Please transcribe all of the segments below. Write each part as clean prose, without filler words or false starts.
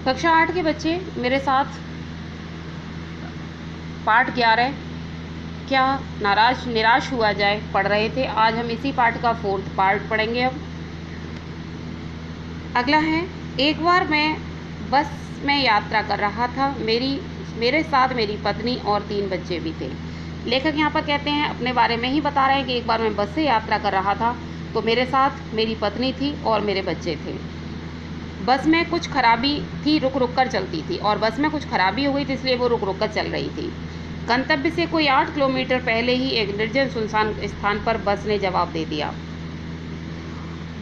कक्षा 8 के बच्चे मेरे साथ पाठ 11 क्या निराश हुआ जाए पढ़ रहे थे। आज हम इसी पाठ का 4th पार्ट पढ़ेंगे। अब अगला है, एक बार मैं बस में यात्रा कर रहा था। मेरे साथ मेरी पत्नी और 3 बच्चे भी थे। लेखक यहाँ पर कहते हैं, अपने बारे में ही बता रहे हैं कि एक बार मैं बस से यात्रा कर रहा था तो मेरे साथ मेरी पत्नी थी और मेरे बच्चे थे। बस में कुछ खराबी थी, रुक रुक कर चलती थी और बस में कुछ खराबी हो गई थी, इसलिए वो रुक रुक कर चल रही थी। गंतव्य से कोई 8 किलोमीटर पहले ही एक निर्जन सुनसान स्थान पर बस ने जवाब दे दिया।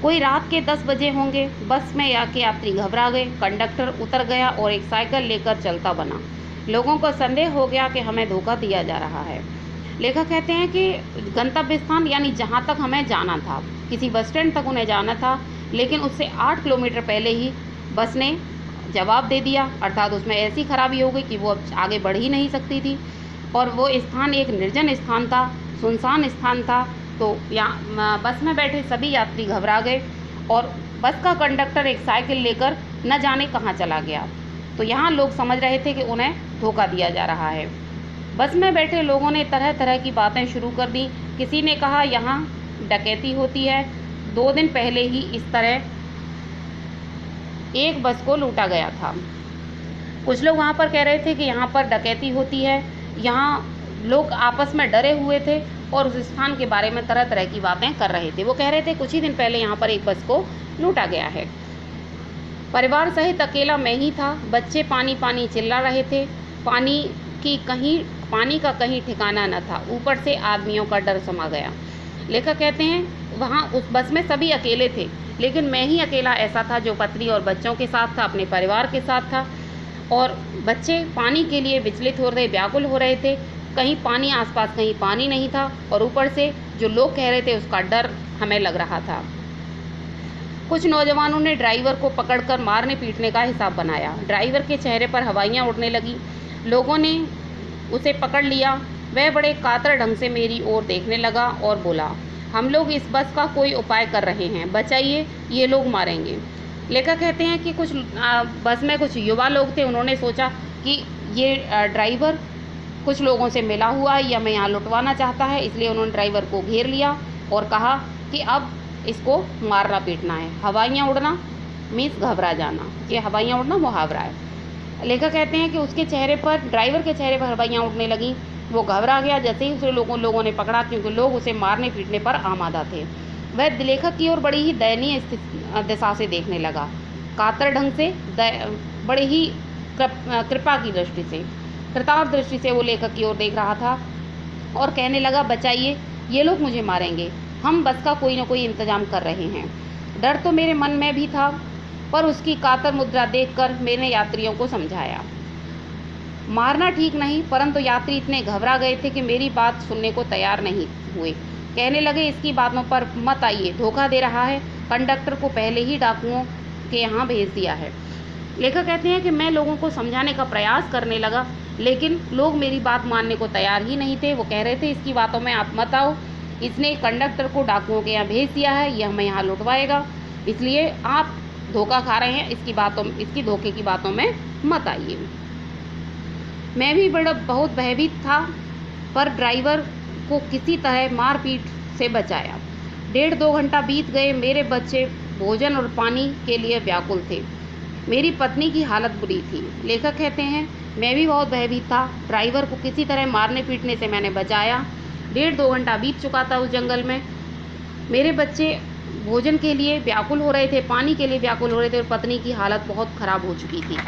कोई रात के 10 बजे होंगे। बस में आके यात्री घबरा गए। कंडक्टर उतर गया और एक साइकिल लेकर चलता बना। लोगों को संदेह हो गया कि हमें धोखा दिया जा रहा है। लेखक कहते हैं कि गंतव्य स्थान यानी जहाँ तक हमें जाना था, किसी बस स्टैंड तक उन्हें जाना था, लेकिन उससे 8 किलोमीटर पहले ही बस ने जवाब दे दिया, अर्थात उसमें ऐसी खराबी हो गई कि वो अब आगे बढ़ ही नहीं सकती थी। और वो स्थान एक निर्जन स्थान था, सुनसान स्थान था। तो यहाँ बस में बैठे सभी यात्री घबरा गए और बस का कंडक्टर एक साइकिल लेकर न जाने कहाँ चला गया। तो यहाँ लोग समझ रहे थे कि उन्हें धोखा दिया जा रहा है। बस में बैठे लोगों ने तरह तरह की बातें शुरू कर दी। किसी ने कहा यहाँ डकैती होती है, 2 दिन पहले ही इस तरह एक बस को लूटा गया था। कुछ लोग वहाँ पर कह रहे थे कि यहाँ पर डकैती होती है। यहाँ लोग आपस में डरे हुए थे और उस स्थान के बारे में तरह तरह की बातें कर रहे थे। वो कह रहे थे कुछ ही दिन पहले यहाँ पर एक बस को लूटा गया है। परिवार सहित अकेला मैं ही था। बच्चे पानी पानी चिल्ला रहे थे। पानी का कहीं ठिकाना न था। ऊपर से आदमियों का डर समा गया। लेखक कहते हैं वहाँ उस बस में सभी अकेले थे, लेकिन मैं ही अकेला ऐसा था जो पत्नी और बच्चों के साथ था, अपने परिवार के साथ था। और बच्चे पानी के लिए विचलित हो रहे, व्याकुल हो रहे थे। कहीं पानी आसपास, कहीं पानी नहीं था और ऊपर से जो लोग कह रहे थे उसका डर हमें लग रहा था। कुछ नौजवानों ने ड्राइवर को पकड़कर मारने पीटने का हिसाब बनाया। ड्राइवर के चेहरे पर हवाइयाँ उड़ने लगी। लोगों ने उसे पकड़ लिया। वह बड़े कातर ढंग से मेरी ओर देखने लगा और बोला, हम लोग इस बस का कोई उपाय कर रहे हैं, बचाइए, ये लोग मारेंगे। लेखक कहते हैं कि कुछ बस में कुछ युवा लोग थे। उन्होंने सोचा कि ये ड्राइवर कुछ लोगों से मिला हुआ है या मैं यहाँ लुटवाना चाहता है, इसलिए उन्होंने ड्राइवर को घेर लिया और कहा कि अब इसको मारना पीटना है। हवाइयाँ उड़ना मीन्स घबरा जाना, ये हवाइयाँ उड़ना मुहावरा है। लेखक कहते हैं कि उसके चेहरे पर, ड्राइवर के चेहरे पर हवाइयाँ उड़ने लगीं। वो घबरा गया जैसे ही उसे लोगों ने पकड़ा, क्योंकि लोग उसे मारने पीटने पर आमादा थे। वह लेखक की ओर बड़ी ही दयनीय दिशा से देखने लगा, कातर ढंग से, बड़े ही कृतार्थ दृष्टि से वो लेखक की ओर देख रहा था और कहने लगा, बचाइए, ये लोग मुझे मारेंगे, हम बस का कोई ना कोई इंतजाम कर रहे हैं। डर तो मेरे मन में भी था, पर उसकी कातर मुद्रा देखकर मैंने यात्रियों को समझाया। मारना ठीक नहीं, परंतु यात्री इतने घबरा गए थे कि मेरी बात सुनने को तैयार नहीं हुए। कहने लगे, इसकी बातों पर मत आइए, धोखा दे रहा है, कंडक्टर को पहले ही डाकुओं के यहाँ भेज दिया है। लेखक कहते हैं कि मैं लोगों को समझाने का प्रयास करने लगा, लेकिन लोग मेरी बात मानने को तैयार ही नहीं थे। वो कह रहे थे, इसकी बातों में आप मत आओ, इसने कंडक्टर को डाकुओं के यहाँ भेज दिया है, ये हमें यहाँ लुटवाएगा, इसलिए आप धोखा खा रहे हैं, इसकी धोखे की बातों में मत आइए। मैं भी बहुत भयभीत था, पर ड्राइवर को किसी तरह मारपीट से बचाया। 1.5-2 घंटा बीत गए। मेरे बच्चे भोजन और पानी के लिए व्याकुल थे। मेरी पत्नी की हालत बुरी थी। लेखक कहते हैं, मैं भी बहुत भयभीत था। ड्राइवर को किसी तरह मारने पीटने से मैंने बचाया। 1.5-2 घंटा बीत चुका था उस जंगल में। मेरे बच्चे भोजन के लिए व्याकुल हो रहे थे, पानी के लिए व्याकुल हो रहे थे और पत्नी की हालत बहुत ख़राब हो चुकी थी।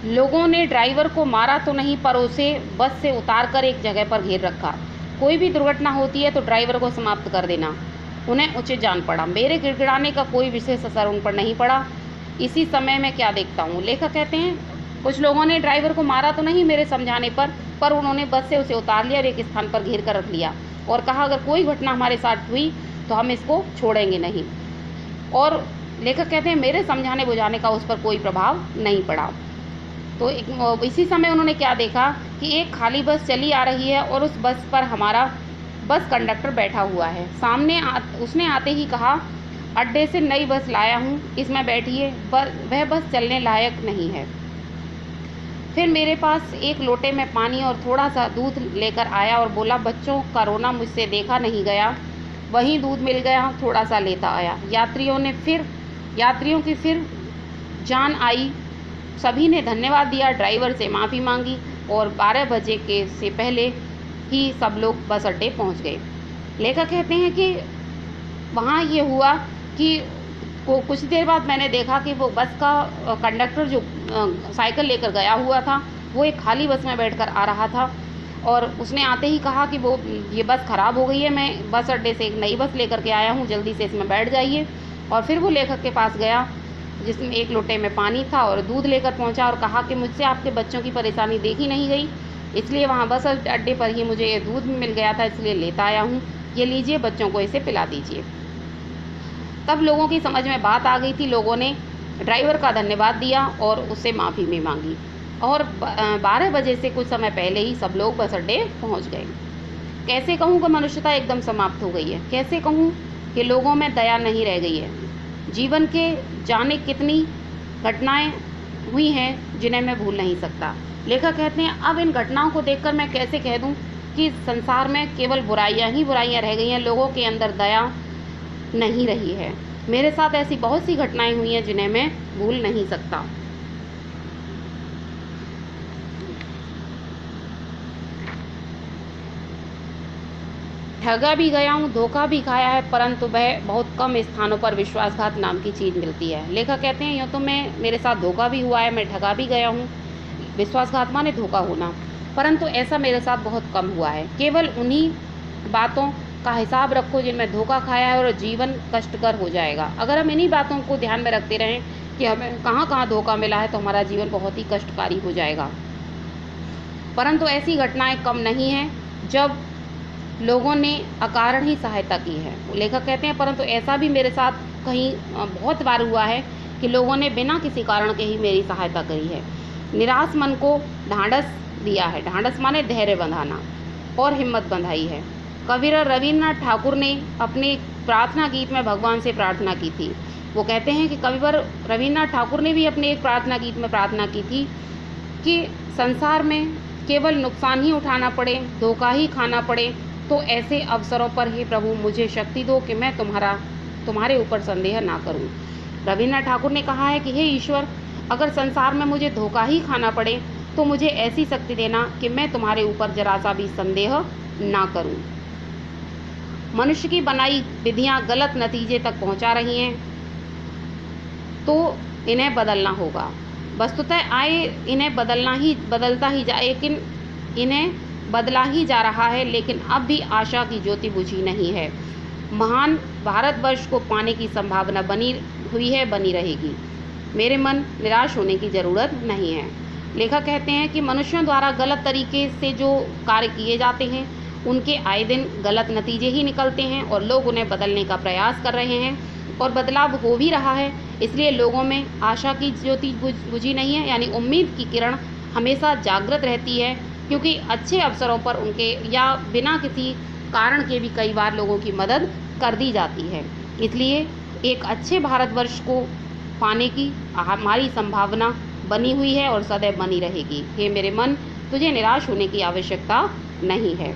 लोगों ने ड्राइवर को मारा तो नहीं, पर उसे बस से उतारकर एक जगह पर घेर रखा। कोई भी दुर्घटना होती है तो ड्राइवर को समाप्त कर देना उन्हें उचित जान पड़ा। मेरे गिड़गिड़ाने का कोई विशेष असर उन पर नहीं पड़ा। इसी समय मैं क्या देखता हूँ। लेखक कहते हैं, कुछ लोगों ने ड्राइवर को मारा तो नहीं मेरे समझाने पर उन्होंने बस से उसे उतार लिया और एक स्थान पर घेर कर रख लिया और कहा, अगर कोई घटना हमारे साथ हुई तो हम इसको छोड़ेंगे नहीं। और लेखक कहते हैं, मेरे समझाने बुझाने का उस पर कोई प्रभाव नहीं पड़ा। तो इसी समय उन्होंने क्या देखा कि एक खाली बस चली आ रही है और उस बस पर हमारा बस कंडक्टर बैठा हुआ है। उसने आते ही कहा, अड्डे से नई बस लाया हूँ, इसमें बैठिए, वह बस चलने लायक नहीं है। फिर मेरे पास एक लोटे में पानी और थोड़ा सा दूध लेकर आया और बोला, बच्चों का रोना मुझसे देखा नहीं गया। वहीं दूध मिल गया, थोड़ा सा लेता आया। यात्रियों की फिर जान आई। सभी ने धन्यवाद दिया, ड्राइवर से माफ़ी मांगी और 12 बजे से पहले ही सब लोग बस अड्डे पहुँच गए। लेखक कहते हैं कि वहाँ ये हुआ कि कुछ देर बाद मैंने देखा कि वो बस का कंडक्टर जो साइकिल लेकर गया हुआ था, वो एक खाली बस में बैठकर आ रहा था और उसने आते ही कहा कि ये बस ख़राब हो गई है, मैं बस अड्डे से एक नई बस लेकर के आया हूँ, जल्दी से इसमें बैठ जाइए। और फिर वो लेखक के पास गया जिसमें एक लोटे में पानी था और दूध लेकर पहुँचा और कहा कि मुझसे आपके बच्चों की परेशानी देखी नहीं गई, इसलिए वहाँ बस अड्डे पर ही मुझे ये दूध मिल गया था, इसलिए लेता आया हूँ, ये लीजिए, बच्चों को इसे पिला दीजिए। तब लोगों की समझ में बात आ गई थी। लोगों ने ड्राइवर का धन्यवाद दिया और उससे माफ़ी भी मांगी और 12 बजे से कुछ समय पहले ही सब लोग बस अड्डे पहुँच गए। कैसे कहूँ कि मनुष्यता एकदम समाप्त हो गई है, कैसे कहूँ कि लोगों में दया नहीं रह गई है। जीवन के जाने कितनी घटनाएं हुई हैं जिन्हें मैं भूल नहीं सकता। लेखक कहते हैं, अब इन घटनाओं को देखकर मैं कैसे कह दूं कि संसार में केवल बुराइयां ही बुराइयां रह गई हैं, लोगों के अंदर दया नहीं रही है। मेरे साथ ऐसी बहुत सी घटनाएं हुई हैं जिन्हें मैं भूल नहीं सकता। ठगा भी गया हूँ, धोखा भी खाया है, परंतु वह बहुत कम स्थानों पर विश्वासघात नाम की चीज़ मिलती है। लेखक कहते हैं, यूँ तो मेरे साथ धोखा भी हुआ है, मैं ठगा भी गया हूँ, विश्वासघात माने धोखा होना, परंतु ऐसा मेरे साथ बहुत कम हुआ है। केवल उन्हीं बातों का हिसाब रखो जिनमें धोखा खाया है और जीवन कष्टकर हो जाएगा। अगर हम इन्हीं बातों को ध्यान में रखते रहें कि हमें कहाँ कहाँ धोखा मिला है, तो हमारा जीवन बहुत ही कष्टकारी हो जाएगा। परंतु ऐसी घटनाएं कम नहीं हैं जब लोगों ने अकारण ही सहायता की है। लेखक कहते हैं, परंतु ऐसा भी मेरे साथ कहीं बहुत बार हुआ है कि लोगों ने बिना किसी कारण के ही मेरी सहायता करी है। निराश मन को ढांढस दिया है, ढांढस माने धैर्य बंधाना और हिम्मत बंधाई है। कविवर रविन्द्रनाथ ठाकुर ने अपने प्रार्थना गीत में भगवान से प्रार्थना की थी। वो कहते हैं कि कविवर रविन्द्रनाथ ठाकुर ने भी अपने एक प्रार्थना गीत में प्रार्थना की थी कि संसार में केवल नुकसान ही उठाना पड़े, धोखा ही खाना पड़े, तो ऐसे अवसरों पर ही प्रभु मुझे शक्ति दो कि मैं तुम्हारे ऊपर संदेह ना करूं। रविन्द्रनाथ ठाकुर ने कहा है कि हे ईश्वर, अगर संसार में मुझे धोखा ही खाना पड़े तो मुझे ऐसी शक्ति देना कि मैं तुम्हारे ऊपर जरा सा भी संदेह ना करूं। मनुष्य की बनाई विधियां गलत नतीजे तक पहुंचा रही हैं, तो इन्हें बदलना होगा। वस्तुतः इन्हें बदलता ही जाए, लेकिन इन्हें बदला ही जा रहा है, लेकिन अब भी आशा की ज्योति बुझी नहीं है। महान भारतवर्ष को पाने की संभावना बनी हुई है, बनी रहेगी। मेरे मन, निराश होने की ज़रूरत नहीं है। लेखक कहते हैं कि मनुष्यों द्वारा गलत तरीके से जो कार्य किए जाते हैं उनके आए दिन गलत नतीजे ही निकलते हैं और लोग उन्हें बदलने का प्रयास कर रहे हैं और बदलाव हो भी रहा है। इसलिए लोगों में आशा की ज्योति बुझी नहीं है, यानी उम्मीद की किरण हमेशा जागृत रहती है, क्योंकि अच्छे अवसरों पर उनके या बिना किसी कारण के भी कई बार लोगों की मदद कर दी जाती है। इसलिए एक अच्छे भारतवर्ष को पाने की हमारी संभावना बनी हुई है और सदैव बनी रहेगी। हे मेरे मन, तुझे निराश होने की आवश्यकता नहीं है।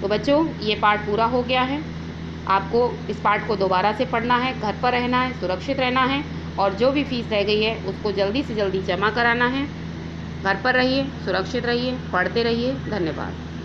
तो बच्चों, ये पाठ पूरा हो गया है। आपको इस पाठ को दोबारा से पढ़ना है, घर पर रहना है, सुरक्षित रहना है और जो भी फीस रह गई है उसको जल्दी से जल्दी जमा कराना है। घर पर रहिए, सुरक्षित रहिए, पढ़ते रहिए। धन्यवाद।